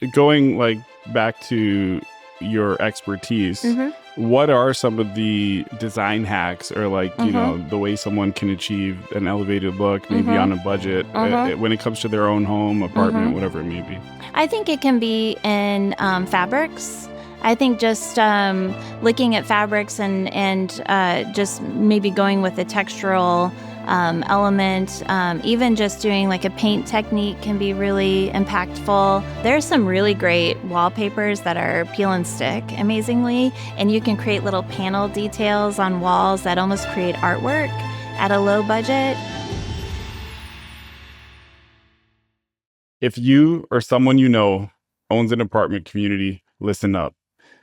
going back to your expertise, what are some of the design hacks or the way someone can achieve an elevated look, maybe on a budget, when it comes to their own home, apartment, whatever it may be? I think it can be in fabrics. I think just looking at fabrics and just maybe going with a textural element, even just doing like a paint technique can be really impactful. There's some really great wallpapers that are peel and stick, amazingly, and you can create little panel details on walls that almost create artwork at a low budget. If you or someone you know owns an apartment community, listen up.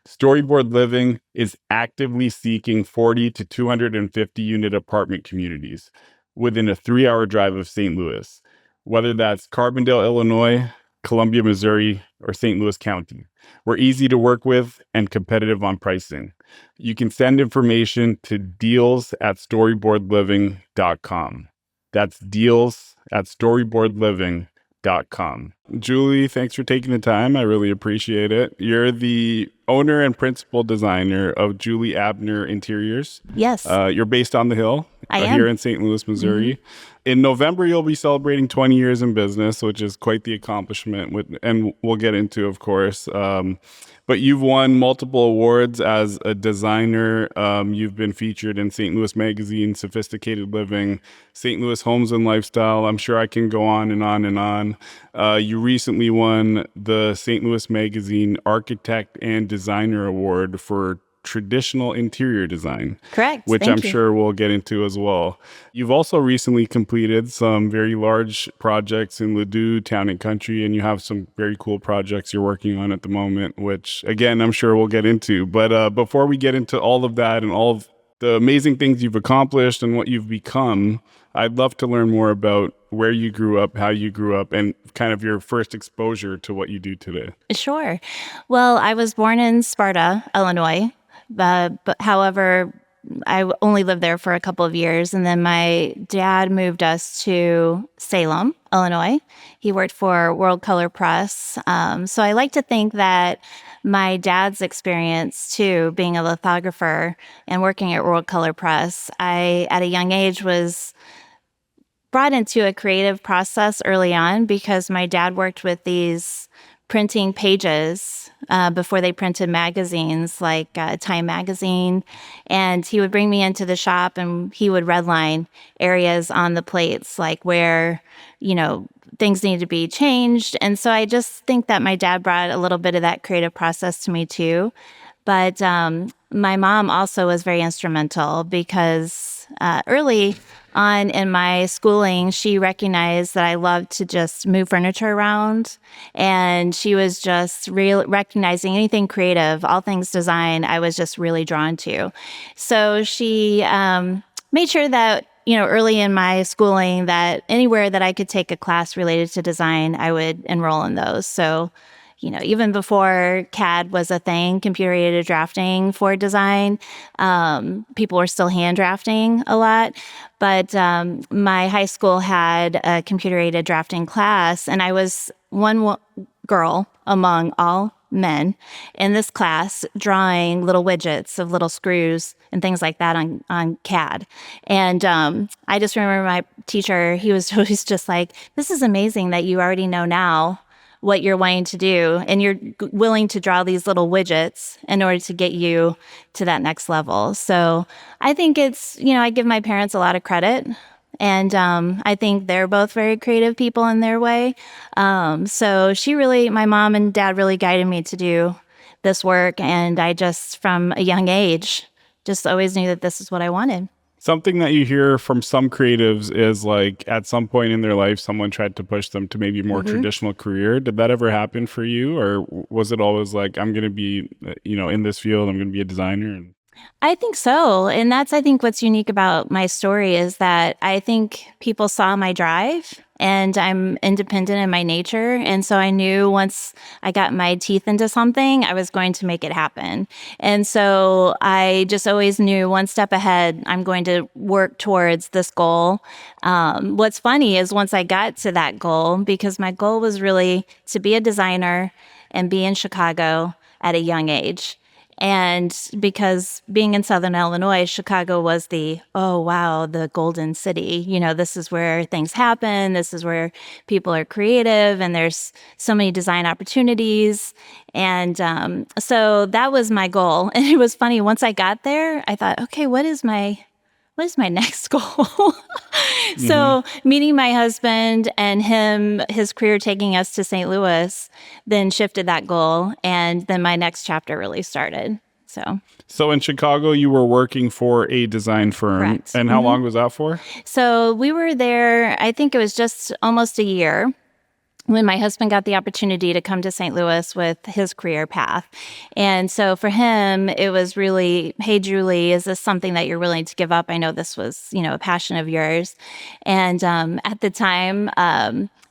Storyboard Living is actively seeking 40 to 250 unit apartment communities within a 3-hour drive of St. Louis, whether that's Carbondale, Illinois, Columbia, Missouri, or St. Louis County. We're easy to work with and competitive on pricing. You can send information to deals@storyboardliving.com. That's deals@storyboardliving.com. Julie, thanks for taking the time. I really appreciate it. You're the owner and principal designer of Julie Abner Interiors. Yes. You're based on the Hill here in St. Louis, Missouri. In November, you'll be celebrating 20 years in business, which is quite the accomplishment, and we'll get into, of course. But you've won multiple awards as a designer. You've been featured in St. Louis Magazine, Sophisticated Living, St. Louis Homes and Lifestyle. I'm sure I can go on and on and on. You recently won the St. Louis Magazine Architect and Designer Award for traditional interior design. Correct. Which I'm sure we'll get into as well. You've also recently completed some very large projects in Ladue, Town and Country, and you have some very cool projects you're working on at the moment, which again, I'm sure we'll get into. But before we get into all of that and all of the amazing things you've accomplished and what you've become, I'd love to learn more about where you grew up, how you grew up, and kind of your first exposure to what you do today. Sure. Well, I was born in Sparta, Illinois. But however, I only lived there for a couple of years. And then my dad moved us to Salem, Illinois. He worked for World Color Press. So I like to think that my dad's experience, too, being a lithographer and working at World Color Press, I, at a young age, was brought into a creative process early on because my dad worked with these printing pages before they printed magazines like Time Magazine. And he would bring me into the shop and he would redline areas on the plates, like where, things need to be changed. And so I just think that my dad brought a little bit of that creative process to me too. But my mom also was very instrumental because early on in my schooling, she recognized that I loved to just move furniture around. And she was just recognizing anything creative, all things design, I was just really drawn to. So she made sure that, early in my schooling, that anywhere that I could take a class related to design, I would enroll in those. So even before CAD was a thing, computer-aided drafting for design, people were still hand drafting a lot. But my high school had a computer-aided drafting class, and I was one girl among all men in this class drawing little widgets of little screws and things like that on CAD. And I just remember my teacher, he was always just like, this is amazing that you already know now what you're wanting to do, and you're willing to draw these little widgets in order to get you to that next level. So I think it's, I give my parents a lot of credit, and I think they're both very creative people in their way. So my mom and dad really guided me to do this work, and I just, from a young age, just always knew that this is what I wanted. Something that you hear from some creatives is like at some point in their life, someone tried to push them to maybe a more traditional career. Did that ever happen for you? Or was it always like, I'm going to be, in this field, I'm going to be a designer? I think so. And that's, I think, what's unique about my story is that I think people saw my drive, and I'm independent in my nature. And so I knew once I got my teeth into something, I was going to make it happen. And so I just always knew one step ahead, I'm going to work towards this goal. What's funny is once I got to that goal, because my goal was really to be a designer and be in Chicago at a young age. And because being in Southern Illinois, Chicago was oh, wow, the golden city. This is where things happen. This is where people are creative and there's so many design opportunities. And so that was my goal. And it was funny. Once I got there, I thought, okay, what is my next goal? So meeting my husband and his career taking us to St. Louis then shifted that goal. And then my next chapter really started. So in Chicago, you were working for a design firm. Correct. And how long was that for? So we were there, I think it was just almost a year, when my husband got the opportunity to come to St. Louis with his career path. And so for him, it was really, hey, Julie, is this something that you're willing to give up? I know this was, a passion of yours. And at the time,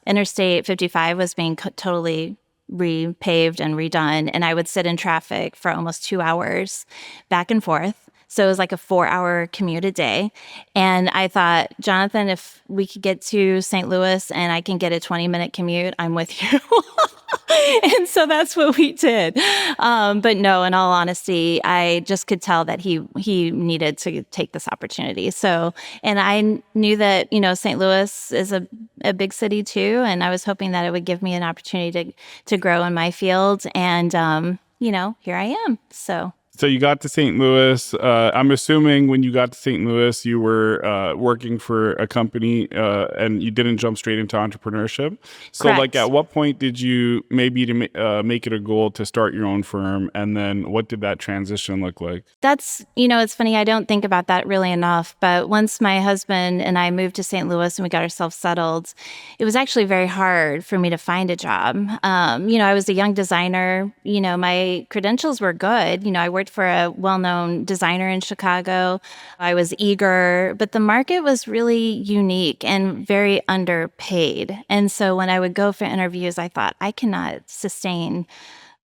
Interstate 55 was being totally repaved and redone. And I would sit in traffic for almost 2 hours back and forth. So it was like a 4-hour commute a day. And I thought, Jonathan, if we could get to St. Louis and I can get a 20-minute commute, I'm with you. And so that's what we did. But no, in all honesty, I just could tell that he needed to take this opportunity. So, and I knew that, St. Louis is a big city too. And I was hoping that it would give me an opportunity to grow in my field. And, here I am. So you got to St. Louis. I'm assuming when you got to St. Louis, you were working for a company and you didn't jump straight into entrepreneurship. So Correct. At what point did you maybe make it a goal to start your own firm? And then what did that transition look like? That's, it's funny. I don't think about that really enough. But once my husband and I moved to St. Louis and we got ourselves settled, it was actually very hard for me to find a job. I was a young designer. My credentials were good. I worked for a well-known designer in Chicago. I was eager, but the market was really unique and very underpaid. And so when I would go for interviews, I thought, I cannot sustain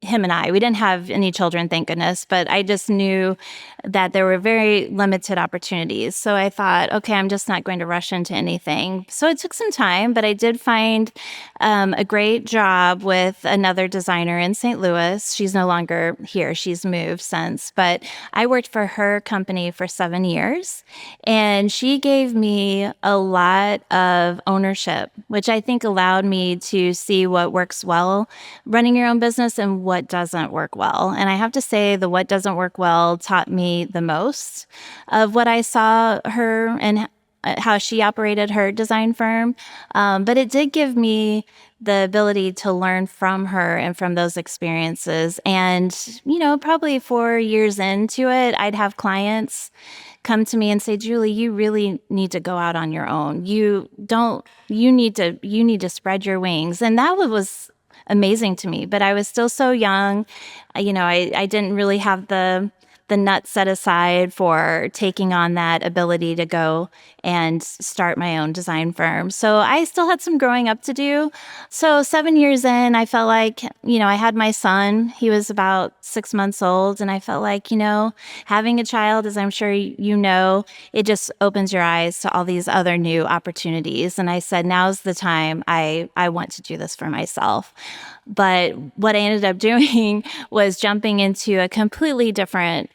him and I. We didn't have any children, thank goodness, but I just knew that there were very limited opportunities. So I thought, okay, I'm just not going to rush into anything. So it took some time, but I did find a great job with another designer in St. Louis. She's no longer here. She's moved since, but I worked for her company for 7 years, and she gave me a lot of ownership, which I think allowed me to see what works well running your own business and what doesn't work well. And I have to say the what doesn't work well taught me the most of what I saw her and how she operated her design firm. But it did give me the ability to learn from her and from those experiences. And, probably 4 years into it, I'd have clients come to me and say, Julie, you really need to go out on your own. You need to spread your wings. And that was amazing to me, but I was still so young. I didn't really have the nuts set aside for taking on that ability to go and start my own design firm. So I still had some growing up to do. So 7 years in, I felt like, I had my son. He was about 6 months old. And I felt like, having a child, as I'm sure it just opens your eyes to all these other new opportunities. And I said, now's the time. I want to do this for myself. But what I ended up doing was jumping into a completely different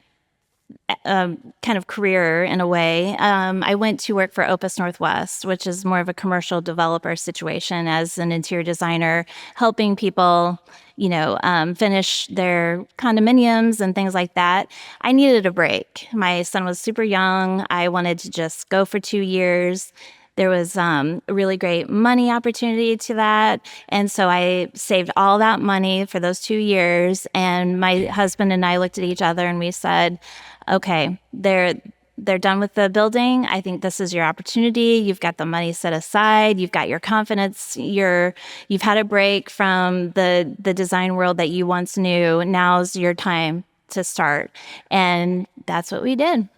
kind of career in a way. I went to work for Opus Northwest, which is more of a commercial developer situation as an interior designer, helping people, finish their condominiums and things like that. I needed a break. My son was super young. I wanted to just go for 2 years. There was a really great money opportunity to that. And so I saved all that money for those 2 years. And my husband and I looked at each other and we said, okay, they're done with the building. I think this is your opportunity. You've got the money set aside. You've got your confidence. You've had a break from the design world that you once knew. Now's your time to start. And that's what we did.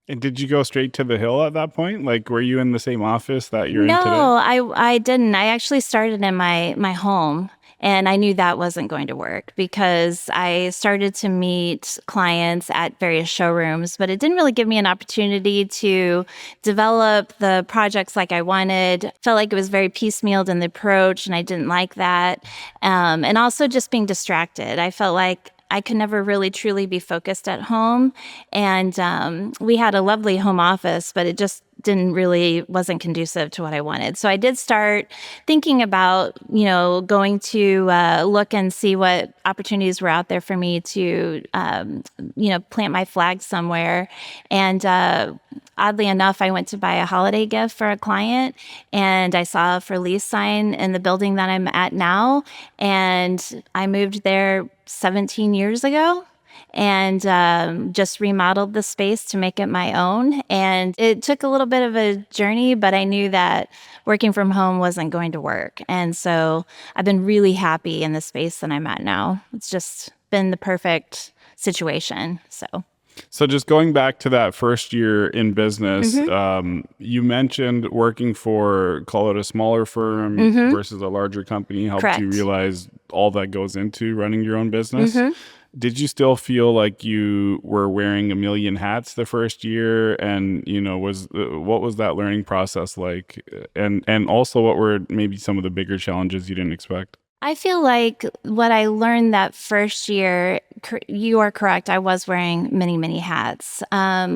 And did you go straight to the Hill at that point? Like, were you in the same office that you're in today? No, I didn't. I actually started in my home. And I knew that wasn't going to work because I started to meet clients at various showrooms, but it didn't really give me an opportunity to develop the projects like I wanted. Felt like it was very piecemealed in the approach, and I didn't like that. And also just being distracted. I felt like I could never really truly be focused at home. And we had a lovely home office, but it just wasn't conducive to what I wanted. So I did start thinking about, going to look and see what opportunities were out there for me to, plant my flag somewhere. And oddly enough, I went to buy a holiday gift for a client, and I saw a for lease sign in the building that I'm at now. And I moved there 17 years ago and just remodeled the space to make it my own. And it took a little bit of a journey, but I knew that working from home wasn't going to work. And so I've been really happy in the space that I'm at now. It's just been the perfect situation. So just going back to that first year in business, you mentioned working for, call it a smaller firm versus a larger company helped Correct. you realize all that goes into running your own business. Did you still feel like you were wearing a million hats the first year? And, what was that learning process like? And also, what were maybe some of the bigger challenges you didn't expect? I feel like what I learned that first year, you are correct, I was wearing many, many hats.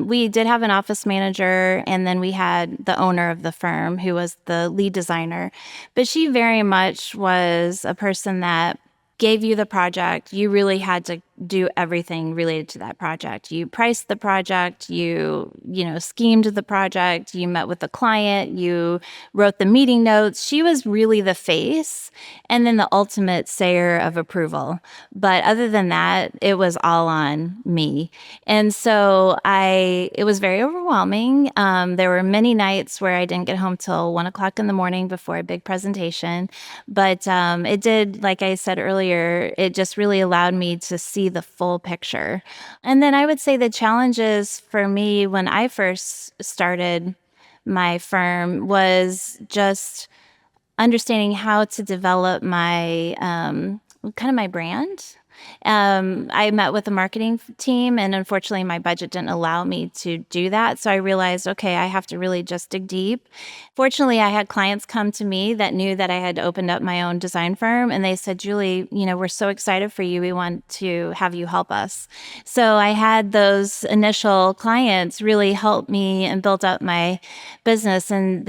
We did have an office manager, and then we had the owner of the firm who was the lead designer. But she very much was a person that gave you the project. You really had to do everything related to that project. You priced the project, you schemed the project, you met with the client, you wrote the meeting notes. She was really the face and then the ultimate sayer of approval. But other than that, it was all on me. And so it was very overwhelming. There were many nights where I didn't get home till 1:00 in the morning before a big presentation. But it did, like I said earlier, it just really allowed me to see the full picture. And then I would say the challenges for me when I first started my firm was just understanding how to develop my kind of my brand. I met with the marketing team, and unfortunately my budget didn't allow me to do that. So I realized, okay, I have to really just dig deep. Fortunately, I had clients come to me that knew that I had opened up my own design firm, and they said, Julie, we're so excited for you. We want to have you help us. So I had those initial clients really help me and build up my business. And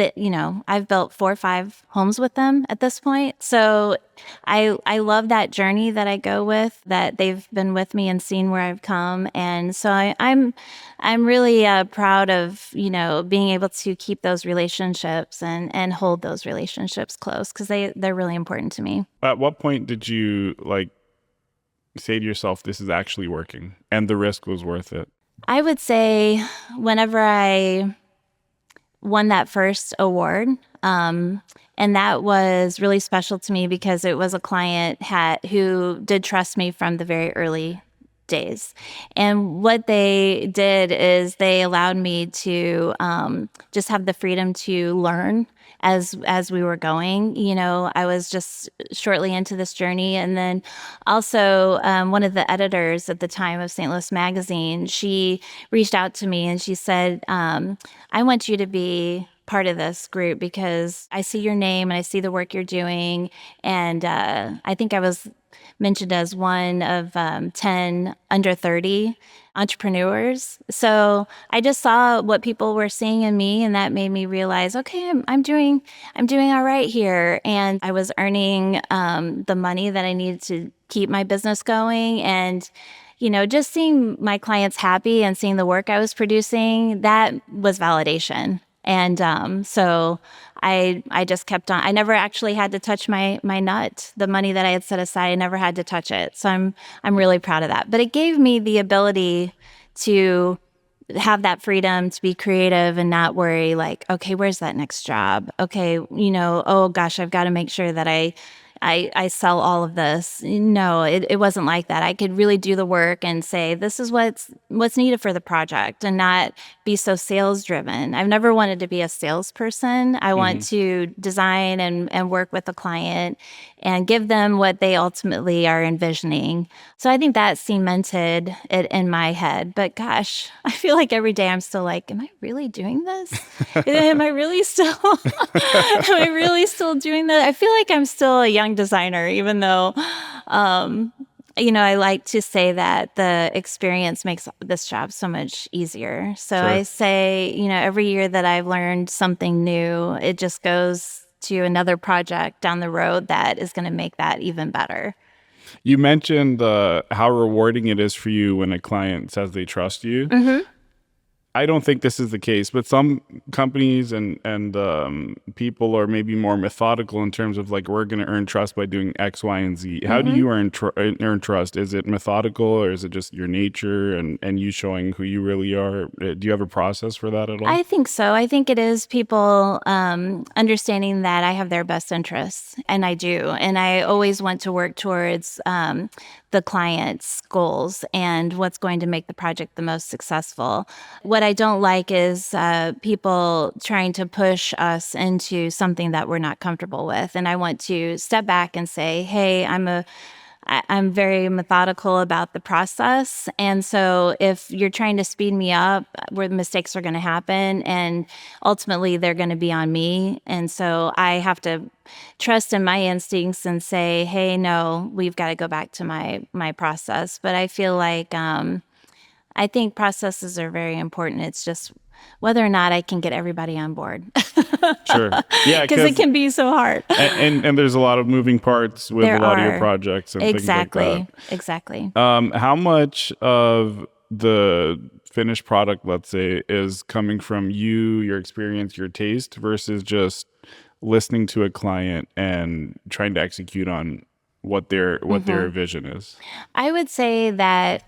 I've built 4 or 5 homes with them at this point. So I love that journey that I go with, that they've been with me and seen where I've come. And so I'm really proud of, being able to keep those relationships and hold those relationships close because they're really important to me. At what point did you say to yourself, this is actually working and the risk was worth it? I would say whenever I won that first award, and that was really special to me because it was a client who did trust me from the very early days. And what they did is they allowed me to just have the freedom to learn as we were going. I was just shortly into this journey. And then also one of the editors at the time of St. Louis Magazine, she reached out to me and she said, I want you to be part of this group because I see your name and I see the work you're doing. And I think I was mentioned as one of 10 under 30 entrepreneurs. So I just saw what people were seeing in me, and that made me realize, okay, I'm doing all right here. And I was earning the money that I needed to keep my business going. And just seeing my clients happy and seeing the work I was producing, that was validation. And so I just kept on. I never actually had to touch my nut. The money that I had set aside, I never had to touch it. So I'm really proud of that. But it gave me the ability to have that freedom to be creative and not worry like, okay, where's that next job? Okay, oh gosh, I've got to make sure that I sell all of this. No, it wasn't like that. I could really do the work and say, this is what's needed for the project and not be so sales driven. I've never wanted to be a salesperson. I want to design and work with the client and give them what they ultimately are envisioning. So I think that cemented it in my head. But gosh, I feel like every day I'm still like, am I really doing this? Am I really still am I really still doing that? I feel like I'm still a young designer, even though I like to say that the experience makes this job so much easier. So Sure. I say, every year that I've learned something new, it just goes to another project down the road that is going to make that even better. You mentioned how rewarding it is for you when a client says they trust you. I don't think this is the case, but some companies and people are maybe more methodical in terms of like, we're going to earn trust by doing X, Y, and Z. How do you earn trust? Is it methodical, or is it just your nature and you showing who you really are? Do you have a process for that at all? I think so. I think it is people understanding that I have their best interests, and I do. And I always want to work towards the client's goals and what's going to make the project the most successful. What I don't like is people trying to push us into something that we're not comfortable with. And I want to step back and say, hey, I'm very methodical about the process. And so if you're trying to speed me up, where the mistakes are going to happen, and ultimately they're going to be on me. And so I have to trust in my instincts and say, hey, no, we've got to go back to my process. But I feel like I think processes are very important. It's just whether or not I can get everybody on board. Sure. Yeah, because it can be so hard. And there's a lot of moving parts with a lot of your projects and things like that. Exactly. How much of the finished product, let's say, is coming from you, your experience, your taste, versus just listening to a client and trying to execute on what their vision is? I would say that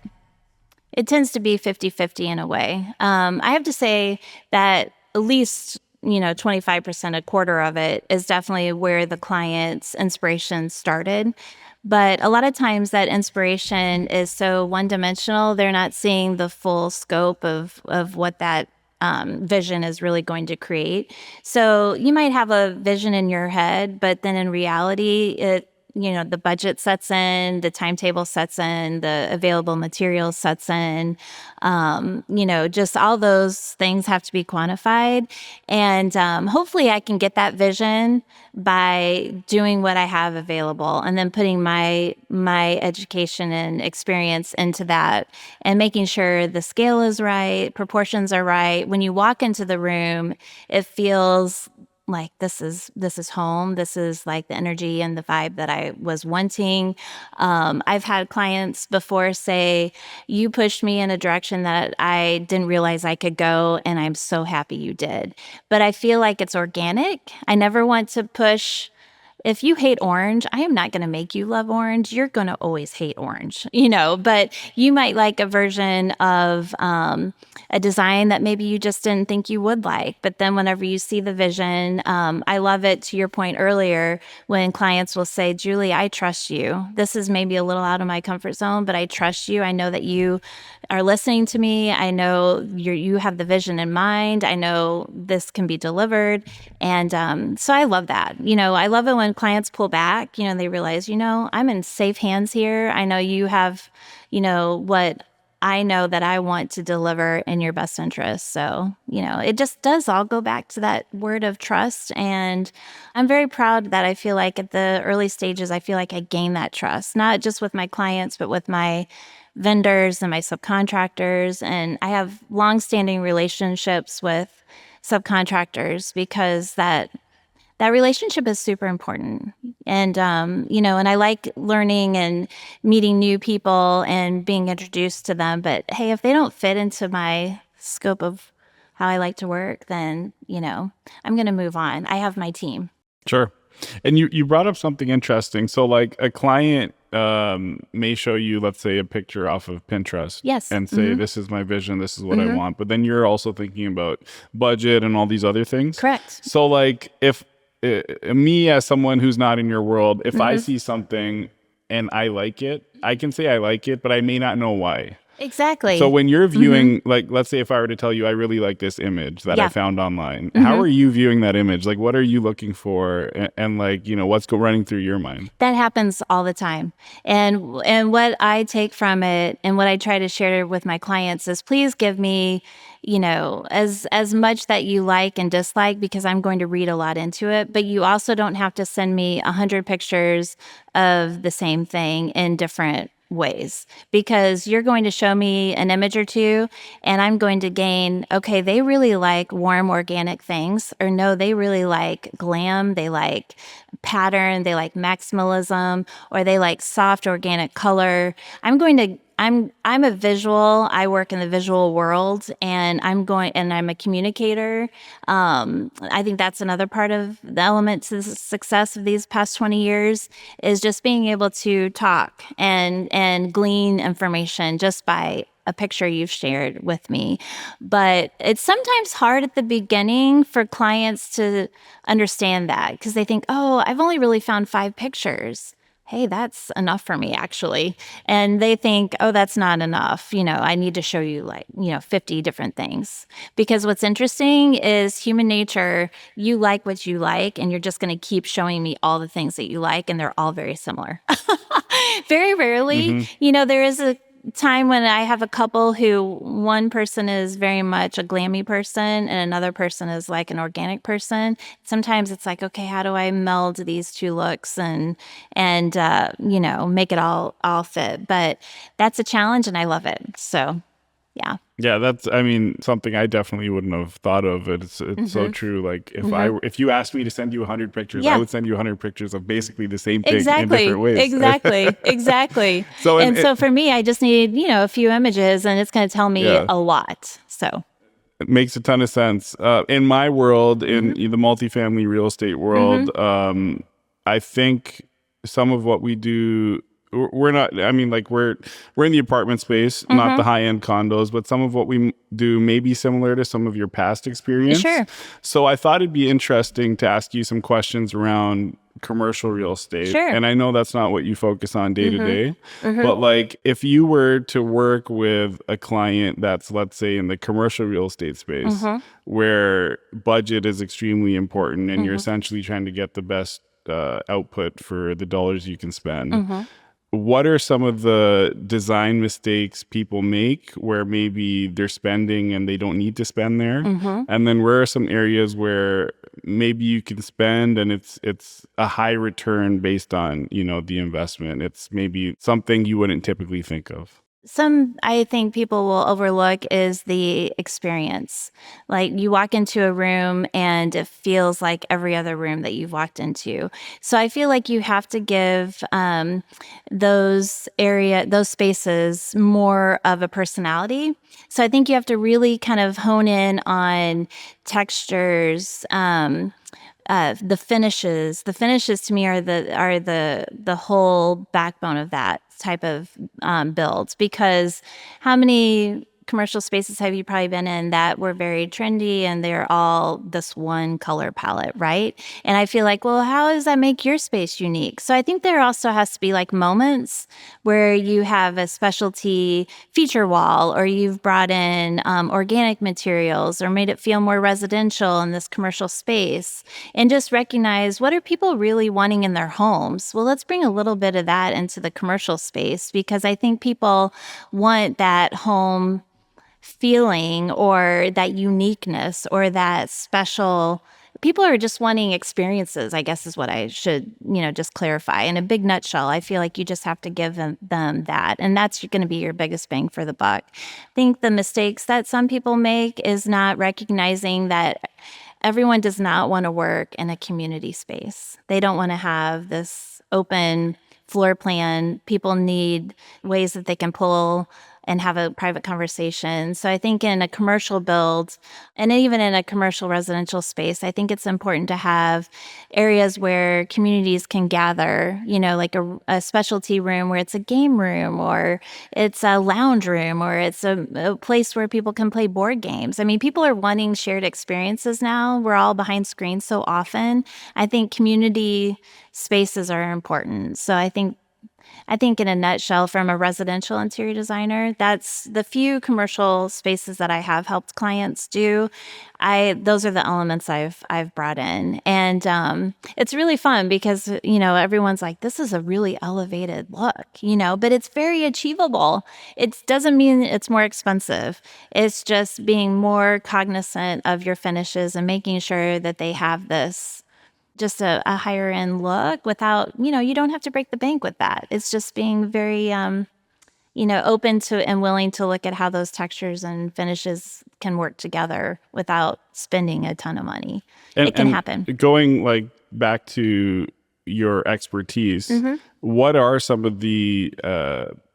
it tends to be 50-50 in a way. I have to say that at least 25%, a quarter of it is definitely where the client's inspiration started. But a lot of times that inspiration is so one-dimensional, they're not seeing the full scope of what that vision is really going to create. So you might have a vision in your head, but then in reality, the budget sets in, the timetable sets in, the available materials sets in, just all those things have to be quantified. And hopefully I can get that vision by doing what I have available and then putting my education and experience into that and making sure the scale is right, proportions are right. When you walk into the room, it feels like this is home. This is like the energy and the vibe that I was wanting. I've had clients before say, you pushed me in a direction that I didn't realize I could go, and I'm so happy you did. But I feel like it's organic. I never want to push. If you hate orange, I am not going to make you love orange. You're going to always hate orange, but you might like a version of a design that maybe you just didn't think you would like. But then whenever you see the vision, I love it, to your point earlier, when clients will say, Julie, I trust you. This is maybe a little out of my comfort zone, but I trust you. I know that you are listening to me. I know you have the vision in mind. I know this can be delivered. And so I love that. I love it when clients pull back, they realize, I'm in safe hands here. I know you have, what I know that I want to deliver in your best interest. So, it just does all go back to that word of trust. And I'm very proud that I feel like at the early stages, I feel like I gained that trust, not just with my clients, but with my vendors and my subcontractors. And I have longstanding relationships with subcontractors because that relationship is super important. And, and I like learning and meeting new people and being introduced to them. But hey, if they don't fit into my scope of how I like to work, then, I'm going to move on. I have my team. Sure. And you brought up something interesting. So like a client may show you, let's say, a picture off of Pinterest. Yes. And say, this is my vision, this is what I want. But then you're also thinking about budget and all these other things. Correct. So like if me as someone who's not in your world, if I see something and I like it, I can say I like it, but I may not know why. So Exactly. when you're viewing, like, let's say if I were to tell you, I really like this image that I Yeah. found online, how are you viewing that image? Like, what are you looking for? And like, what's running through your mind? That happens all the time. And what I take from it and what I try to share with my clients is please give me, as much that you like and dislike, because I'm going to read a lot into it, but you also don't have to send me 100 pictures of the same thing in different ways, because you're going to show me an image or two and I'm going to gain, okay, they really like warm organic things, or no, they really like glam, they like pattern, they like maximalism, or they like soft organic color. I'm a visual. I work in the visual world, and I'm a communicator. I think that's another part of the element to the success of these past 20 years is just being able to talk and glean information just by a picture you've shared with me. But it's sometimes hard at the beginning for clients to understand that, because they think, oh, I've only really found 5 pictures. Hey, that's enough for me, actually. And they think, oh, that's not enough. I need to show you 50 different things. Because what's interesting is human nature. You like what you like, and you're just going to keep showing me all the things that you like, and they're all very similar. Very rarely, there is a time when I have a couple who one person is very much a glammy person and another person is like an organic person. Sometimes it's like, okay, how do I meld these two looks and make it all fit? But that's a challenge, and I love it. So, yeah. Yeah, that's, I mean, something I definitely wouldn't have thought of. It's so true. Like if you asked me to send you 100 pictures, I Yeah. would send you 100 pictures of basically the same thing in different Exactly. ways. Exactly. So, And so for me, I just need, a few images, and it's going to tell me yeah, a lot. So, it makes a ton of sense. In my world, in the multifamily real estate world, I think some of what we do, we're not, I mean, like we're in the apartment space, not the high end condos, but some of what we do may be similar to some of your past experience. sure. So I thought it'd be interesting to ask you some questions around commercial real estate. Sure. And I know that's not what you focus on day to day, but like if you were to work with a client that's, let's say, in the commercial real estate space where budget is extremely important and you're essentially trying to get the best output for the dollars you can spend. What are some of the design mistakes people make where maybe they're spending and they don't need to spend there? And then where are some areas where maybe you can spend and it's a high return based on, the investment? It's maybe something you wouldn't typically think of. I think people will overlook is the experience. Like you walk into a room and it feels like every other room that you've walked into. So I feel like you have to give those spaces more of a personality. So I think you have to really kind of hone in on textures, the finishes. The finishes to me are the whole backbone of that type of build. Because how many commercial spaces have you probably been in that were very trendy and they're all this one color palette, right? And I feel like, well, how does that make your space unique? So I think there also has to be like moments where you have a specialty feature wall, or you've brought in organic materials, or made it feel more residential in this commercial space, and just recognize, what are people really wanting in their homes? Well, let's bring a little bit of that into the commercial space, because I think people want that home feeling, or that uniqueness, or that special. People are just wanting experiences, I guess, is what I should, just clarify. In a big nutshell, I feel like you just have to give them that. And that's going to be your biggest bang for the buck. I think the mistakes that some people make is not recognizing that everyone does not want to work in a community space. They don't want to have this open floor plan. People need ways that they can pull and have a private conversation. So I think in a commercial build, and even in a commercial residential space, I think it's important to have areas where communities can gather, like a specialty room where it's a game room, or it's a lounge room, or it's a place where people can play board games. I mean, people are wanting shared experiences now. We're all behind screens so often. I think community spaces are important. So I think I think in a nutshell, from a residential interior designer, that's the few commercial spaces that I have helped clients do. Those are the elements I've brought in, and it's really fun because everyone's like, this is a really elevated look, but it's very achievable. It doesn't mean it's more expensive. It's just being more cognizant of your finishes and making sure that they have this just a higher end look without, you don't have to break the bank with that. It's just being very, open to and willing to look at how those textures and finishes can work together without spending a ton of money. It can happen. Going like back to your expertise, what are some of the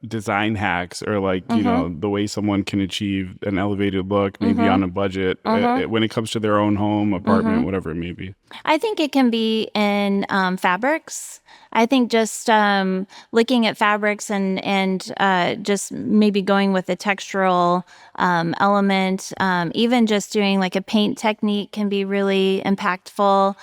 design hacks or the way someone can achieve an elevated look, maybe on a budget when it comes to their own home, apartment, whatever it may be? I think it can be in fabrics. I think just looking at fabrics and just maybe going with a textural element, even just doing like a paint technique can be really impactful.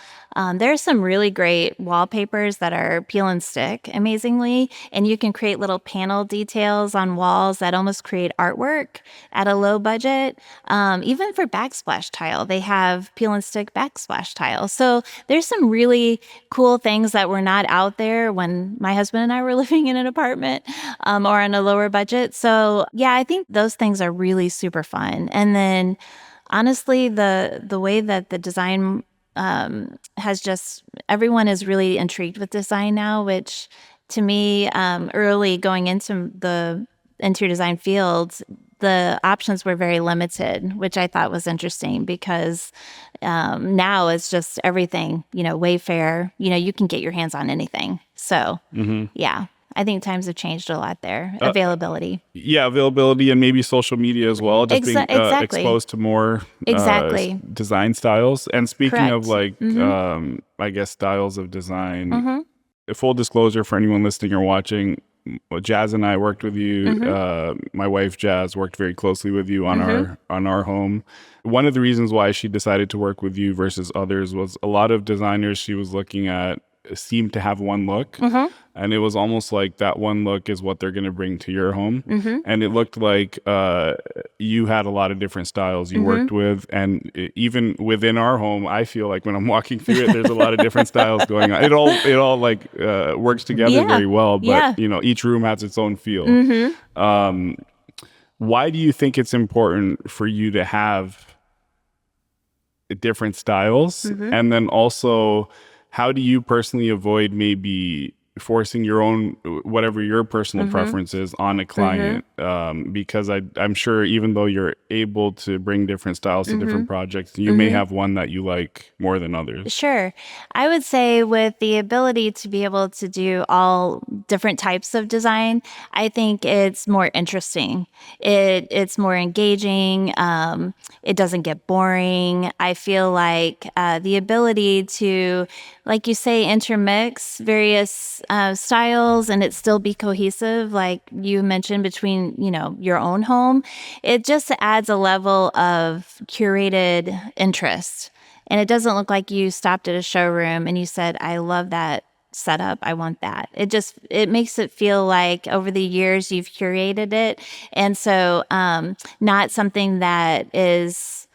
There's some really great wallpapers that are peel and stick amazingly, and you can create little panel details on walls that almost create artwork at a low budget. Even for backsplash tile, they have peel and stick backsplash tile. So there's some really cool things that were not out there when my husband and I were living in an apartment or on a lower budget. So yeah, I think those things are really super fun. And then honestly, the way that the design has just, everyone is really intrigued with design now, which to me, early going into the interior design field, the options were very limited, which I thought was interesting because now it's just everything, Wayfair, you can get your hands on anything. So yeah, I think times have changed a lot there. Availability. Yeah, availability and maybe social media as well. Just being exposed to more design styles. And speaking of I guess styles of design, full disclosure for anyone listening or watching, Jazz and I worked with you. My wife Jazz worked very closely with you on our home. One of the reasons why she decided to work with you versus others was a lot of designers she was looking at seemed to have one look, and it was almost like that one look is what they're going to bring to your home. And it looked like you had a lot of different styles you worked with, and even within our home, I feel like when I'm walking through it, there's a lot of different styles going on. It all works together very well, but each room has its own feel. Why do you think it's important for you to have different styles? And then also, how do you personally avoid maybe forcing your own, whatever your personal preference is, on a client? Because I'm sure even though you're able to bring different styles to different projects, you may have one that you like more than others. Sure. I would say with the ability to be able to do all different types of design, I think it's more interesting. It's more engaging. It doesn't get boring. I feel like the ability to, like you say, intermix various styles and it still be cohesive, like you mentioned, between, your own home, it just adds a level of curated interest. And it doesn't look like you stopped at a showroom and you said, I love that setup, I want that. It makes it feel like over the years you've curated it. And so not something that is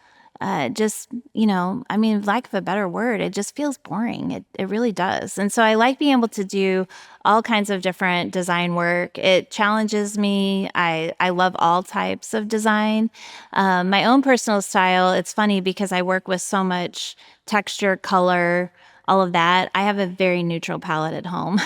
just, lack of a better word, it just feels boring. It really does. And so I like being able to do all kinds of different design work. It challenges me. I love all types of design. My own personal style, it's funny because I work with so much texture, color, all of that. I have a very neutral palette at home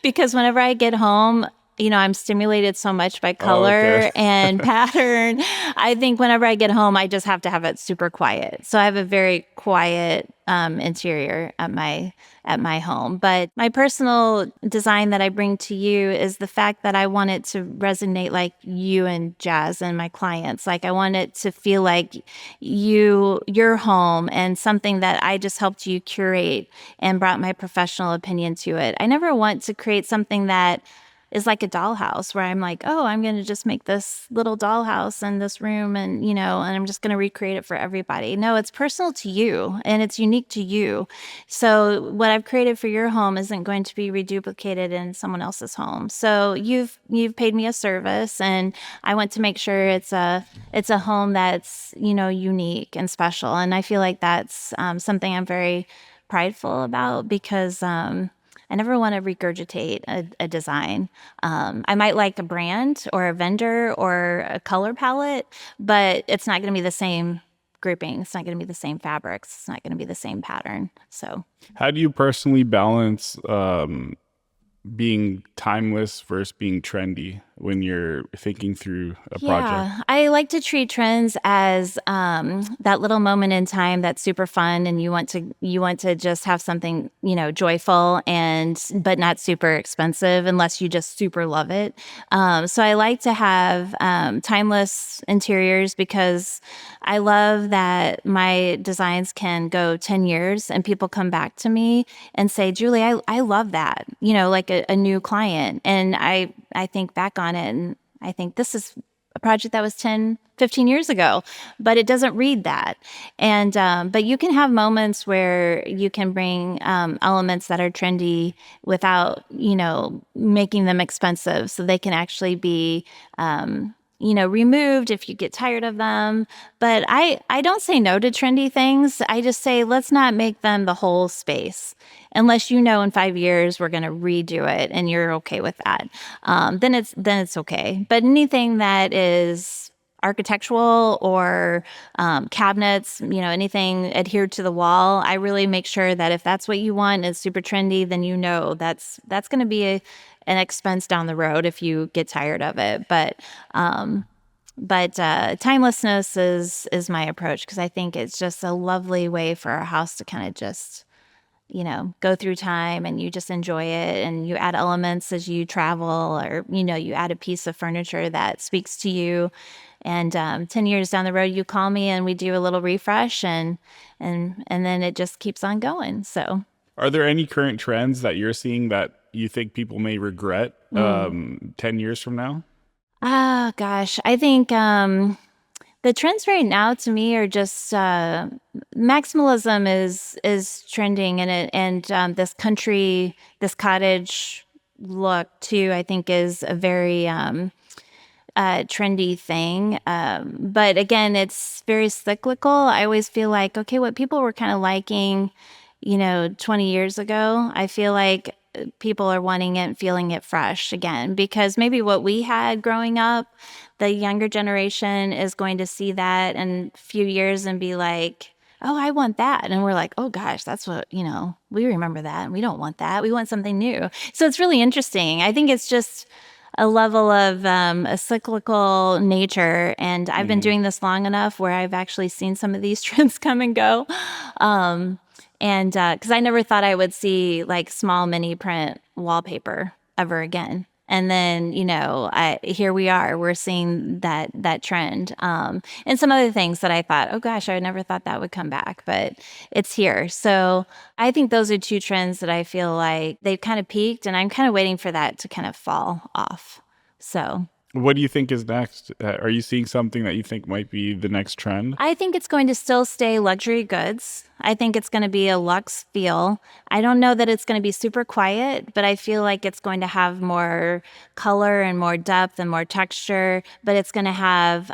because whenever I get home, I'm stimulated so much by color and pattern. I think whenever I get home, I just have to have it super quiet. So I have a very quiet interior at my home. But my personal design that I bring to you is the fact that I want it to resonate like you and Jazz and my clients. Like I want it to feel like your home and something that I just helped you curate and brought my professional opinion to it. I never want to create something that is like a dollhouse where I'm like, oh, I'm going to just make this little dollhouse in this room and, and I'm just going to recreate it for everybody. No, it's personal to you and it's unique to you. So what I've created for your home isn't going to be reduplicated in someone else's home. So you've paid me a service, and I want to make sure it's a home that's, unique and special. And I feel like that's something I'm very prideful about because I never want to regurgitate a design. I might like a brand or a vendor or a color palette, but it's not going to be the same grouping. It's not going to be the same fabrics. It's not going to be the same pattern. So, how do you personally balance being timeless versus being trendy when you're thinking through a project? I like to treat trends as that little moment in time that's super fun, and you want to just have something joyful but not super expensive unless you just super love it. So I like to have timeless interiors because I love that my designs can go 10 years and people come back to me and say, Julie, I love that, like a new client. And I think back on it and I think this is a project that was 10, 15 years ago, but it doesn't read that. And, but you can have moments where you can bring elements that are trendy without, making them expensive. So they can actually be, removed if you get tired of them. But I don't say no to trendy things. I just say, let's not make them the whole space. Unless in 5 years we're going to redo it and you're okay with that, then it's okay. But anything that is architectural or cabinets, anything adhered to the wall, I really make sure that if that's what you want, it's super trendy, then that's going to be an expense down the road if you get tired of it. But timelessness is my approach because I think it's just a lovely way for our house to kind of just go through time and you just enjoy it and you add elements as you travel or, you add a piece of furniture that speaks to you. And 10 years down the road, you call me and we do a little refresh and then it just keeps on going. So are there any current trends that you're seeing that you think people may regret 10 years from now? Oh, gosh. I think the trends right now to me are just maximalism is trending in it, and this cottage look too. I think is a very trendy thing. But again, it's very cyclical. I always feel like, okay, what people were kind of liking, 20 years ago, I feel like people are wanting it and feeling it fresh again because maybe what we had growing up, the younger generation is going to see that in a few years and be like, oh, I want that. And we're like, oh gosh, that's what, we remember that and we don't want that. We want something new. So it's really interesting. I think it's just a level of a cyclical nature. And I've been doing this long enough where I've actually seen some of these trends come and go. And because I never thought I would see like small mini print wallpaper ever again. And then, here we are, we're seeing that trend. And some other things that I thought, oh gosh, I never thought that would come back, but it's here. So I think those are two trends that I feel like they've kind of peaked and I'm kind of waiting for that to kind of fall off. So what do you think is next? Are you seeing something that you think might be the next trend? I think it's going to still stay luxury goods. I think it's going to be a luxe feel. I don't know that it's going to be super quiet, but I feel like it's going to have more color and more depth and more texture, but it's going to have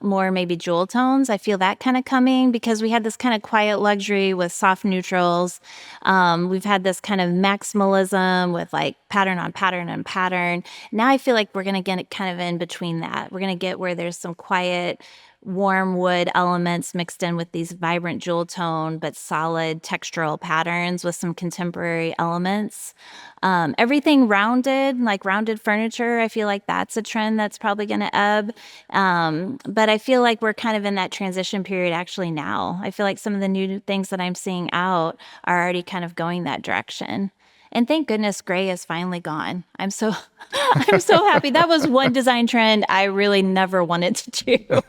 more maybe jewel tones. I feel that kind of coming because we had this kind of quiet luxury with soft neutrals. We've had this kind of maximalism with like pattern on pattern and pattern. Now I feel like we're going to get kind of in between that. We're going to get where there's some quiet warm wood elements mixed in with these vibrant jewel tone but solid textural patterns with some contemporary elements. Everything rounded, like rounded furniture, I feel like that's a trend that's probably going to ebb. But I feel like we're kind of in that transition period actually now. I feel like some of the new things that I'm seeing out are already kind of going that direction. And thank goodness gray is finally gone. I'm so happy. That was one design trend I really never wanted to do.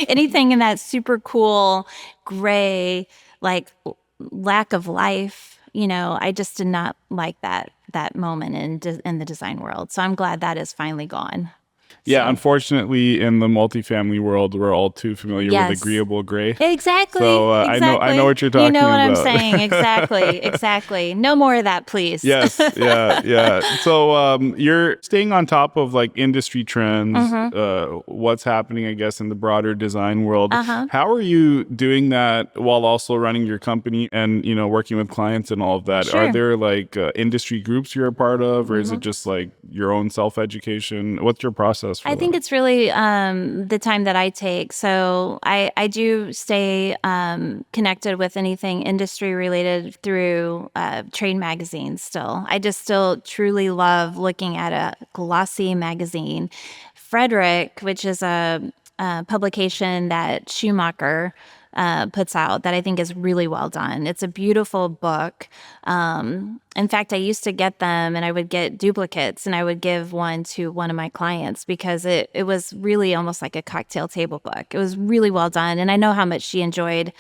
Anything in that super cool gray, like lack of life, I just did not like that moment in the design world. So I'm glad that is finally gone. Yeah, So, unfortunately, in the multifamily world, we're all too familiar with yes. agreeable gray. Exactly. So I know Exactly. what you're You know talking what I'm about. saying. Exactly. Exactly. No more of that, please. Yes, yeah, yeah. So you're staying on top of like industry trends, Mm-hmm. what's happening, I guess, in the broader design world. Uh-huh. How are you doing that while also running your company and working with clients and all of that? Are Sure. there like industry groups you're a part of, or is it Mm-hmm. just like your own self education? What's your process I for think that? it's really the time that I take. So I do stay connected with anything industry related through trade magazines still. I just still truly love looking at a glossy magazine. Frederick, which is a publication that Schumacher puts out that I think is really well done. It's a beautiful book. In fact, I used to get them and I would get duplicates and I would give one to one of my clients because it was really almost like a cocktail table book. It was really well done. And I know how much she enjoyed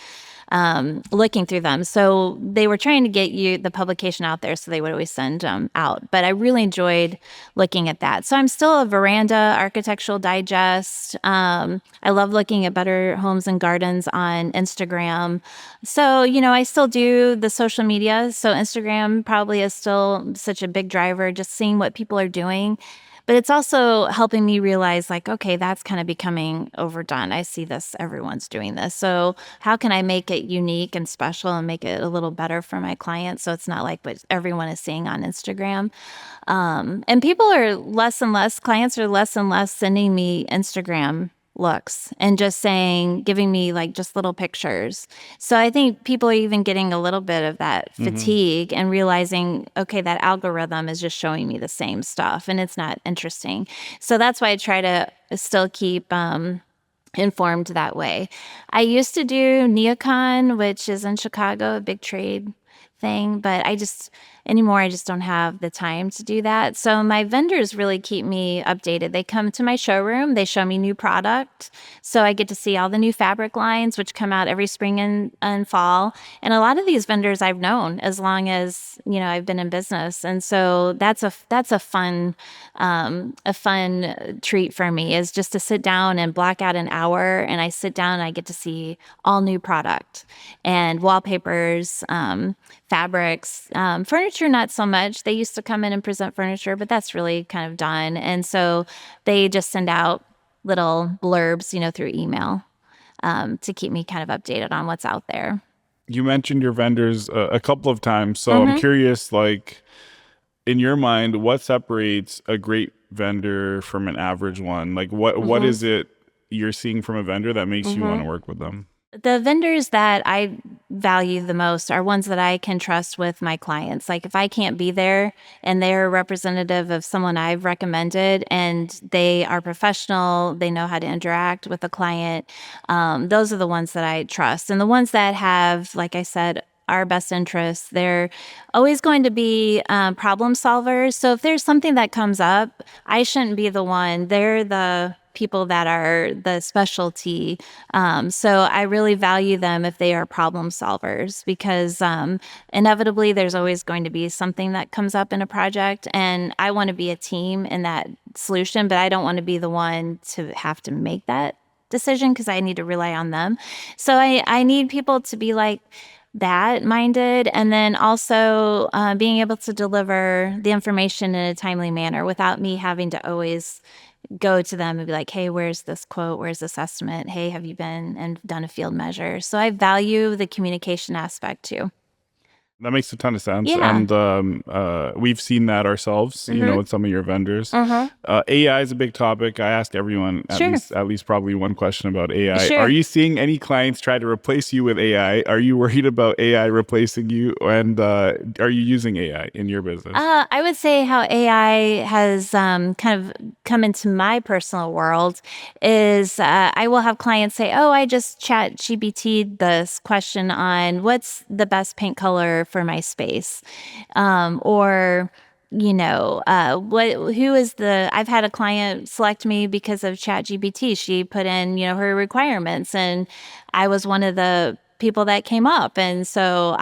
looking through them. So they were trying to get the publication out there, so they would always send out. But I really enjoyed looking at that. So I'm still a Veranda Architectural Digest. I love looking at Better Homes and Gardens on Instagram. So, I still do the social media. So Instagram probably is still such a big driver, just seeing what people are doing. But it's also helping me realize, like, okay, that's kind of becoming overdone. I see this, everyone's doing this. So, how can I make it unique and special and make it a little better for my clients so it's not like what everyone is seeing on Instagram? And people are less and less, clients are less and less sending me Instagram looks and just saying, giving me like just little pictures. So I think people are even getting a little bit of that fatigue and realizing, okay, that algorithm is just showing me the same stuff and it's not interesting. So that's why I try to still keep informed that way. I used to do Neocon, which is in Chicago, a big trade thing, but I just don't have the time to do that. So my vendors really keep me updated. They come to my showroom, they show me new product. So I get to see all the new fabric lines, which come out every spring and fall. And a lot of these vendors I've known as long as, I've been in business. And so that's a fun treat for me is just to sit down and block out an hour and I sit down and I get to see all new product and wallpapers, fabrics, furniture, not so much. They used to come in and present furniture, but that's really kind of done. And so they just send out little blurbs, through email to keep me kind of updated on what's out there. You mentioned your vendors a couple of times, so I'm Mm-hmm. curious, like in your mind, what separates a great vendor from an average one? Like what Mm-hmm. is it you're seeing from a vendor that makes you want Mm-hmm. to work with them? The vendors that I value the most are ones that I can trust with my clients. Like if I can't be there and they're a representative of someone I've recommended and they are professional, they know how to interact with the client, those are the ones that I trust. And the ones that have, like I said, our best interests, they're always going to be problem solvers. So if there's something that comes up, I shouldn't be the one. They're the people that are the specialty. So I really value them if they are problem solvers because inevitably there's always going to be something that comes up in a project. And I want to be a team in that solution, but I don't want to be the one to have to make that decision because I need to rely on them. So I need people to be like, that minded, and then also being able to deliver the information in a timely manner without me having to always go to them and be like, hey, where's this quote? Where's this estimate? Hey, have you been and done a field measure? So I value the communication aspect too. That makes a ton of sense, Yeah. and we've seen that ourselves. Mm-hmm. With some of your vendors. Mm-hmm. AI is a big topic. I ask everyone Sure. at least probably one question about AI. Are Sure. you seeing any clients try to replace you with AI? Are you worried about AI replacing you? And are you using AI in your business? I would say how AI has kind of come into my personal world is I will have clients say, "Oh, I just chat GBT'd this question on what's the best paint color for my space," or who is I've had a client select me because of chat GBT. She put in, her requirements and I was one of the people that came up. And so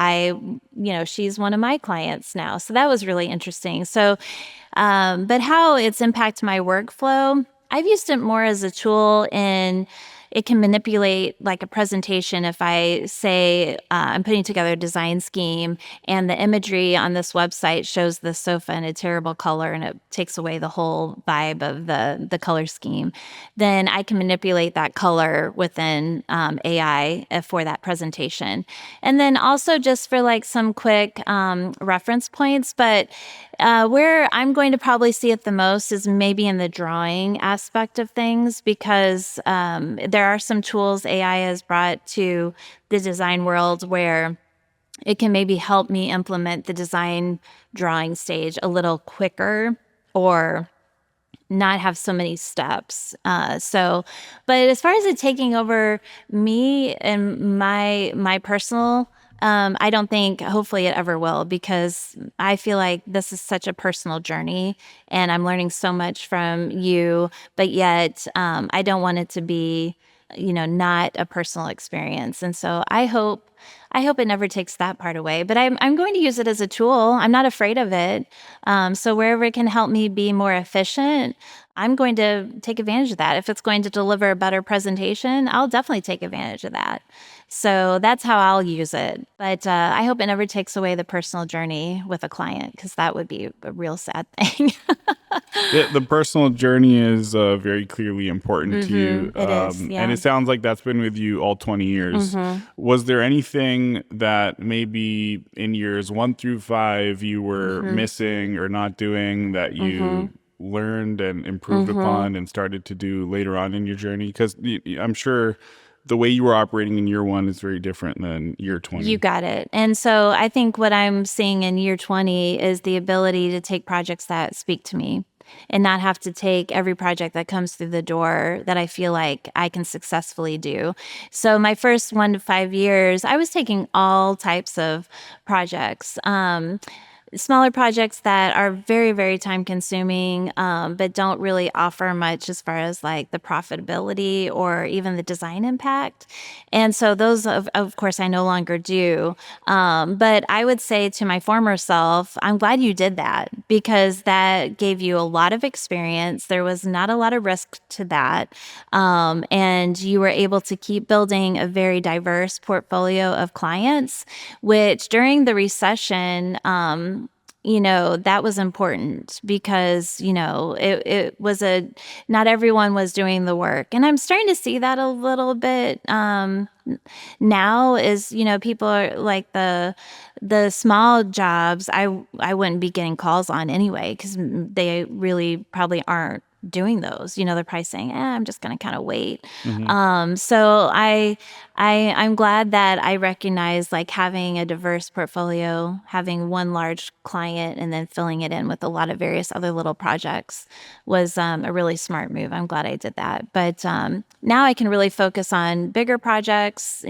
she's one of my clients now. So that was really interesting. So, but how it's impacted my workflow, I've used it more as a tool in it can manipulate like a presentation. If I say I'm putting together a design scheme and the imagery on this website shows the sofa in a terrible color and it takes away the whole vibe of the color scheme, then I can manipulate that color within AI for that presentation. And then also just for like some quick reference points, but where I'm going to probably see it the most is maybe in the drawing aspect of things, because there are some tools AI has brought to the design world where it can maybe help me implement the design drawing stage a little quicker or not have so many steps. But as far as it taking over me and my personal, I don't think, hopefully it ever will, because I feel like this is such a personal journey and I'm learning so much from you, but yet I don't want it to be, not a personal experience. And so I hope it never takes that part away, but I'm going to use it as a tool. I'm not afraid of it. So wherever it can help me be more efficient, I'm going to take advantage of that. If it's going to deliver a better presentation, I'll definitely take advantage of that. So that's how I'll use it. But I hope it never takes away the personal journey with a client, because that would be a real sad thing. The personal journey is very clearly important to you. It is, yeah. And it sounds like that's been with you all 20 years. Was there anything that maybe in years 1 through 5 you were missing or not doing that you learned and improved upon and started to do later on in your journey? Because I'm sure the way you were operating in year 1 is very different than year 20. You got it. And so I think what I'm seeing in year 20 is the ability to take projects that speak to me and not have to take every project that comes through the door that I feel like I can successfully do. So my first 1 to 5 years, I was taking all types of projects. Smaller projects that are very, very time consuming, but don't really offer much as far as like the profitability or even the design impact. And so those, of course, I no longer do. But I would say to my former self, I'm glad you did that, because that gave you a lot of experience. There was not a lot of risk to that. And you were able to keep building a very diverse portfolio of clients, which during the recession, that was important, because, it was not everyone was doing the work. And I'm starting to see that a little bit now is, people are like the small jobs, I wouldn't be getting calls on anyway, because they really probably aren't doing those. They're probably saying, I'm just going to kind of wait. So I'm glad that I recognize like having a diverse portfolio, having one large client and then filling it in with a lot of various other little projects was a really smart move. I'm glad I did that. But now I can really focus on bigger projects,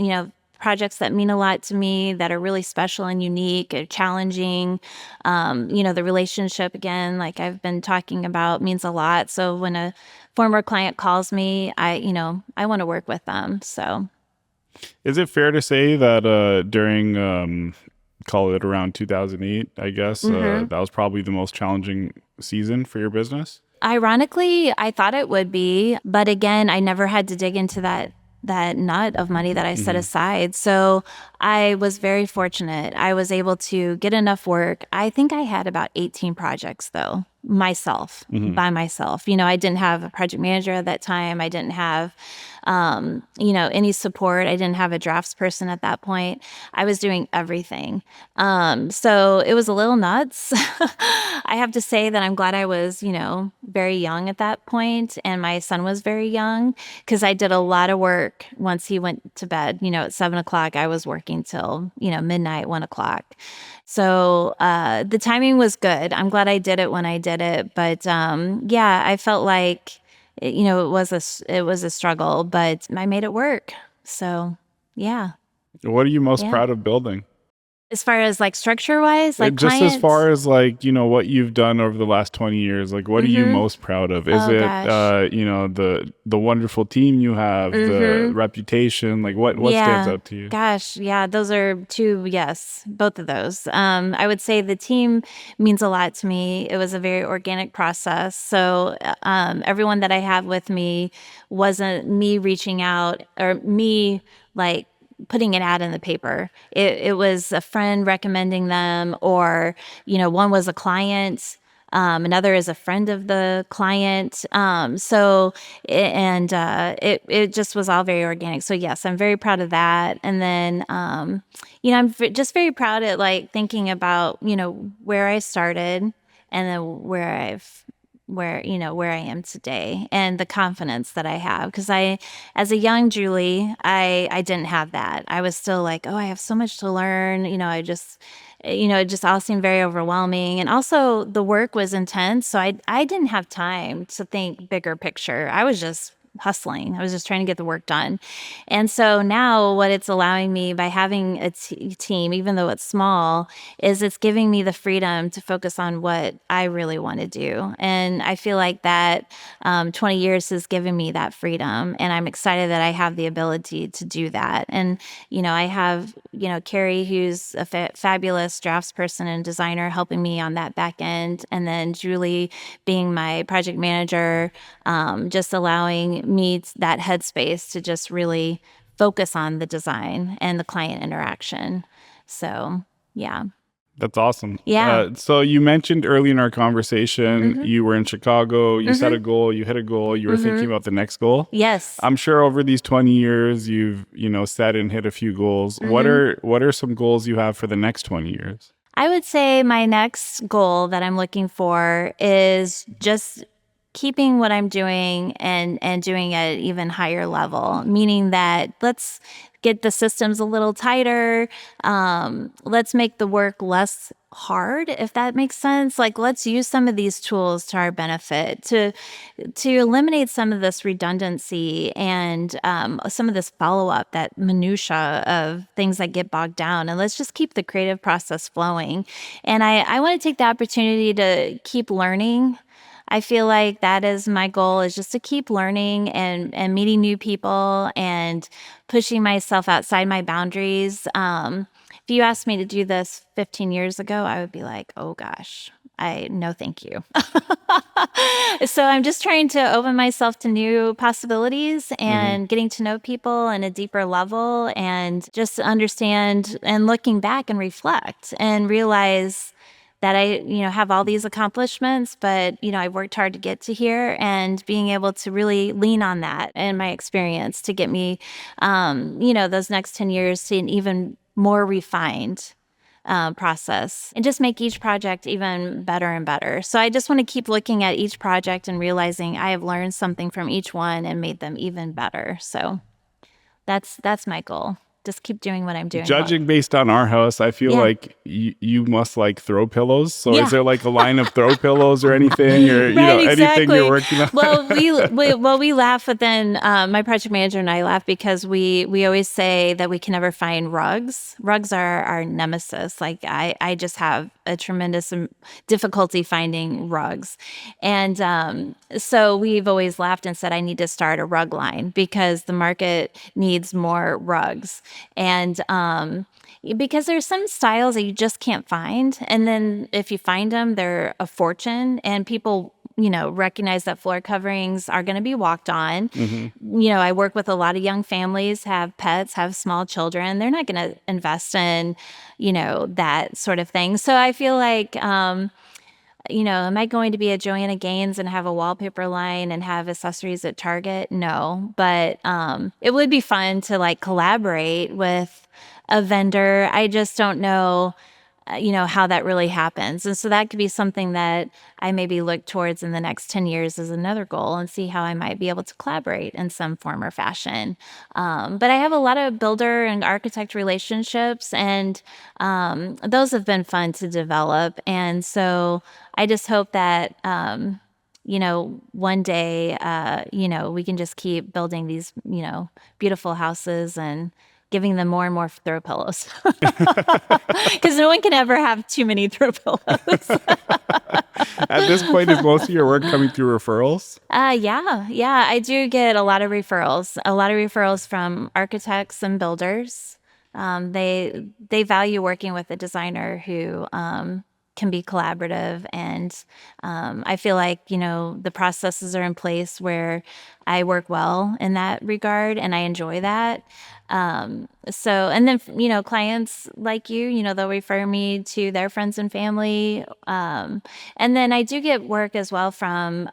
projects that mean a lot to me, that are really special and unique or challenging. The relationship, again, like I've been talking about, means a lot. So when a former client calls me, I want to work with them. So is it fair to say that during call it around 2008, I guess, that was probably the most challenging season for your business? Ironically, I thought it would be, but again, I never had to dig into that nut of money that I set aside. So I was very fortunate. I was able to get enough work. I think I had about 18 projects though, by myself. I didn't have a project manager at that time. I didn't have, any support. I didn't have a drafts person at that point. I was doing everything. So it was a little nuts. I have to say that I'm glad I was, very young at that point, and my son was very young, because I did a lot of work once he went to bed. At 7:00, I was working till, midnight, 1:00. So the timing was good. I'm glad I did it when I did it. But I felt like, it was a struggle, but I made it work. So, yeah. What are you most proud of building? As far as like structure wise, like Just as clients. far as like, what you've done over the last 20 years, like what are you most proud of? Is Oh it gosh. the wonderful team you have, the reputation, like what stands Yeah. out to you? Gosh, yeah, those are two, yes, both of those. I would say the team means a lot to me. It was a very organic process. So, everyone that I have with me wasn't me reaching out or me like putting an ad in the paper. It was a friend recommending them, or, one was a client. Another is a friend of the client. It just was all very organic. So yes, I'm very proud of that. And then, just very proud at like thinking about, where I started and then where I am today and the confidence that I have. Because as a young Julie, I didn't have that. I was still like, oh, I have so much to learn. It just all seemed very overwhelming. And also the work was intense. So I didn't have time to think bigger picture. I was just hustling. I was just trying to get the work done. And so now what it's allowing me by having a team, even though it's small, is it's giving me the freedom to focus on what I really want to do. And I feel like that 20 years has given me that freedom. And I'm excited that I have the ability to do that. And, I have, Carrie, who's a fabulous draftsperson and designer, helping me on that back end. And then Julie being my project manager, just allowing me that headspace to just really focus on the design and the client interaction. So, yeah. That's awesome. Yeah. So you mentioned early in our conversation, you were in Chicago, you set a goal, you hit a goal, you were thinking about the next goal. Yes. I'm sure over these 20 years, you've, set and hit a few goals. What are some goals you have for the next 20 years? I would say my next goal that I'm looking for is just keeping what I'm doing and doing at an even higher level, meaning that let's get the systems a little tighter. Let's make the work less hard, if that makes sense. Like, let's use some of these tools to our benefit to eliminate some of this redundancy and some of this follow-up, that minutia of things that get bogged down. And let's just keep the creative process flowing. And I want to take the opportunity to keep learning. I feel like that is my goal, is just to keep learning and meeting new people and pushing myself outside my boundaries. If you asked me to do this 15 years ago, I would be like, oh gosh, no, thank you. So I'm just trying to open myself to new possibilities and getting to know people on a deeper level and just understand and looking back and reflect and realize that I, have all these accomplishments, but, I worked hard to get to here, and being able to really lean on that and my experience to get me, those next 10 years to an even more refined process and just make each project even better and better. So I just want to keep looking at each project and realizing I have learned something from each one and made them even better. So that's my goal. Just keep doing what I'm doing. Judging based on our house, I feel like you must like throw pillows. So is there like a line of throw pillows or anything, or Right, anything you're exactly. working on? Well, we laugh, but then my project manager and I laugh because we always say that we can never find rugs. Rugs are our nemesis. Like I just have a tremendous difficulty finding rugs, and so we've always laughed and said I need to start a rug line because the market needs more rugs. And because there's some styles that you just can't find. And then if you find them, they're a fortune. And people, recognize that floor coverings are going to be walked on. I work with a lot of young families, have pets, have small children. They're not going to invest in, that sort of thing. So I feel like, am I going to be at Joanna Gaines and have a wallpaper line and have accessories at Target? No, but it would be fun to like collaborate with a vendor. I just don't know, how that really happens. And so that could be something that I maybe look towards in the next 10 years as another goal and see how I might be able to collaborate in some form or fashion. But I have a lot of builder and architect relationships, and those have been fun to develop. And so I just hope that, one day, we can just keep building these, beautiful houses and giving them more and more throw pillows because no one can ever have too many throw pillows. At this point, is most of your work coming through referrals? Yeah. I do get a lot of referrals from architects and builders. They value working with a designer who can be collaborative, and I feel like the processes are in place where I work well in that regard, and I enjoy that. And then clients like they'll refer me to their friends and family, and then I do get work as well from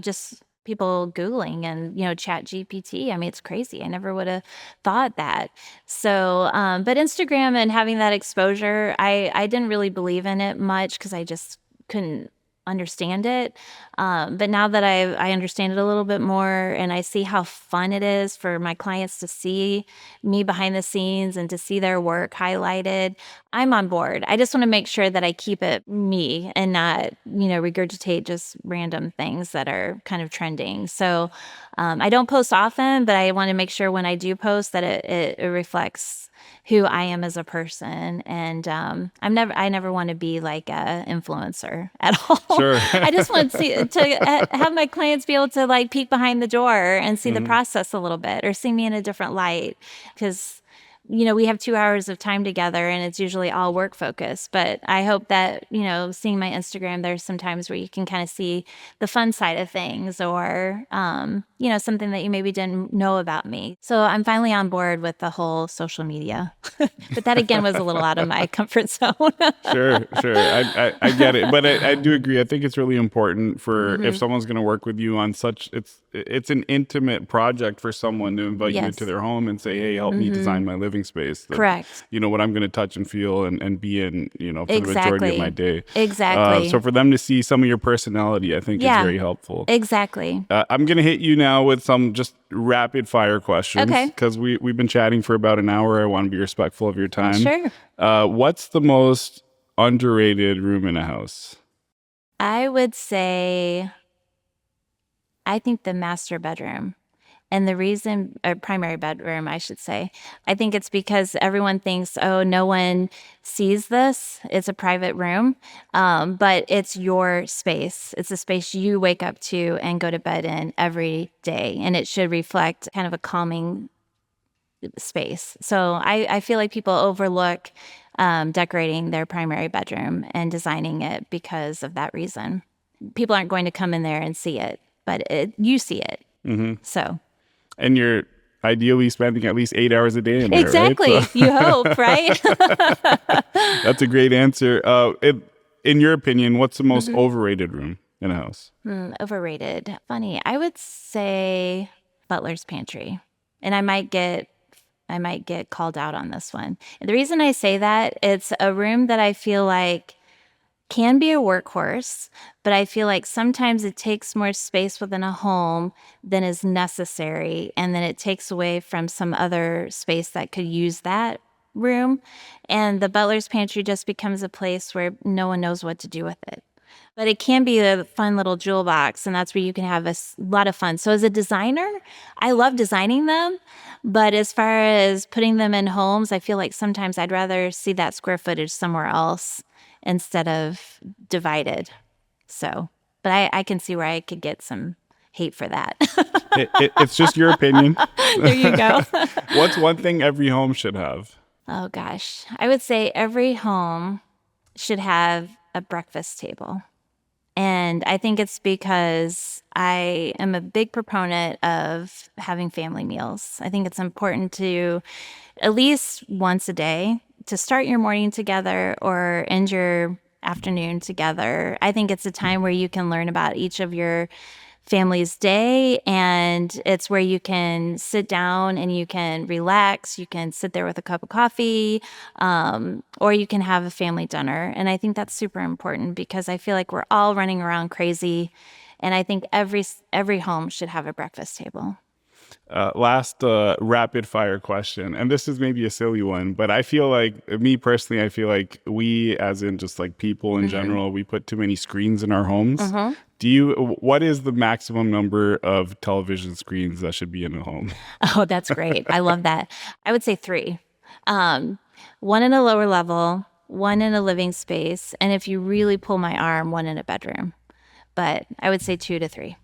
just people Googling and, Chat GPT. I mean, it's crazy. I never would have thought that. So, but Instagram and having that exposure, I didn't really believe in it much because I just couldn't understand it. But now that I understand it a little bit more, and I see how fun it is for my clients to see me behind the scenes and to see their work highlighted, I'm on board. I just want to make sure that I keep it me and not, regurgitate just random things that are kind of trending. So I don't post often, but I want to make sure when I do post that it reflects who I am as a person. And I never want to be like a influencer at all. Sure. I just want to have my clients be able to like peek behind the door and see the process a little bit, or see me in a different light, because we have 2 hours of time together and it's usually all work focused. But I hope that, seeing my Instagram, there's some times where you can kind of see the fun side of things, or, something that you maybe didn't know about me. So I'm finally on board with the whole social media. But that again was a little out of my comfort zone. Sure. I get it. But I do agree. I think it's really important for if someone's going to work with you on it's an intimate project for someone to invite you into their home and say, hey, help me design my living space. Correct. What I'm going to touch and feel and be in, for the majority of my day. Exactly. So for them to see some of your personality, I think is very helpful. Exactly. I'm going to hit you now with some just rapid fire questions. Okay. Because we've been chatting for about an hour. I want to be respectful of your time. Sure. What's the most underrated room in a house? I would say, I think the master bedroom. And the reason, or primary bedroom, I should say, I think it's because everyone thinks, oh, no one sees this. It's a private room, but it's your space. It's a space you wake up to and go to bed in every day. And it should reflect kind of a calming space. So I feel like people overlook decorating their primary bedroom and designing it because of that reason. People aren't going to come in there and see it, but you see it. So. And you're ideally spending at least 8 hours a day in there, exactly. right? So. You hope, right? That's a great answer. In your opinion, what's the most overrated room in a house? Overrated. Funny. I would say butler's pantry. And I might get called out on this one. And the reason I say that, it's a room that I feel like can be a workhorse, but I feel like sometimes it takes more space within a home than is necessary, and then it takes away from some other space that could use that room. And the butler's pantry just becomes a place where no one knows what to do with it. But it can be a fun little jewel box, and that's where you can have a lot of fun. So as a designer, I love designing them, but as far as putting them in homes, I feel like sometimes I'd rather see that square footage somewhere else instead of divided. So, but I can see where I could get some hate for that. It's just your opinion. There you go. What's one thing every home should have? Oh gosh. I would say every home should have a breakfast table. And I think it's because I am a big proponent of having family meals. I think it's important to, at least once a day, to start your morning together or end your afternoon together. I think it's a time where you can learn about each of your family's day, and it's where you can sit down and you can relax. You can sit there with a cup of coffee, or you can have a family dinner. And I think that's super important because I feel like we're all running around crazy, and I think every home should have a breakfast table. Last rapid fire question, and this is maybe a silly one, but I feel like, me personally, I feel like we, as in just like people in general, we put too many screens in our homes. What is the maximum number of television screens that should be in a home? Oh, that's great. I love that. I would say three. Um, one in a lower level, one in a living space, and if you really pull my arm, one in a bedroom. But I would say 2 to 3.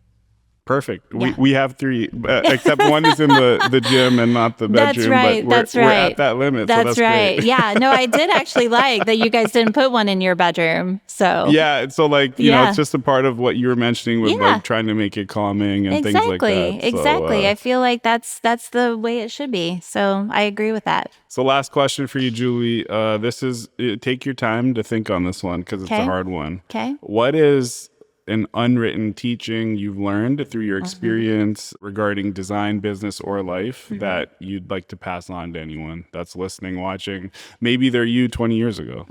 Perfect. Yeah. We have three, except one is in the gym and not the bedroom. That's right. But we're at that limit. That's so that's right. Great. Yeah. No, I did actually like that you guys didn't put one in your bedroom. So Yeah. So like, you know, it's just a part of what you were mentioning with like trying to make it calming and things like that. Exactly. So, I feel like that's the way it should be. So I agree with that. So last question for you, Julie. This is take your time to think on this one because it's a hard one. Okay. What is an unwritten teaching you've learned through your experience regarding design, business, or life that you'd like to pass on to anyone that's listening, watching? Maybe they're you 20 years ago.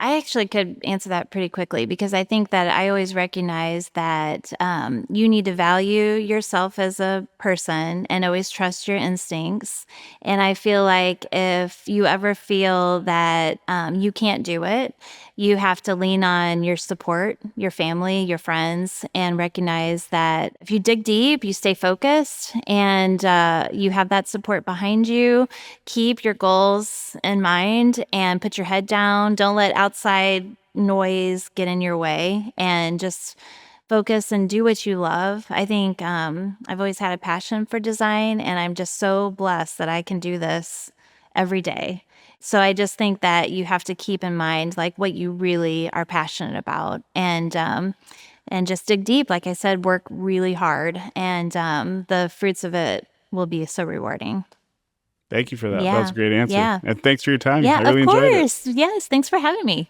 I actually could answer that pretty quickly because I think that I always recognize that you need to value yourself as a person and always trust your instincts. And I feel like if you ever feel that you can't do it, you have to lean on your support, your family, your friends, and recognize that if you dig deep, you stay focused, and you have that support behind you. Keep your goals in mind and put your head down. Don't let outside noise get in your way, and just focus and do what you love. I think I've always had a passion for design, and I'm just so blessed that I can do this every day. So I just think that you have to keep in mind like what you really are passionate about, and just dig deep. Like I said, work really hard, and the fruits of it will be so rewarding. Thank you for that. Yeah. That was a great answer. Yeah. And thanks for your time. Yeah, I really of enjoyed it. course. Yes. Thanks for having me.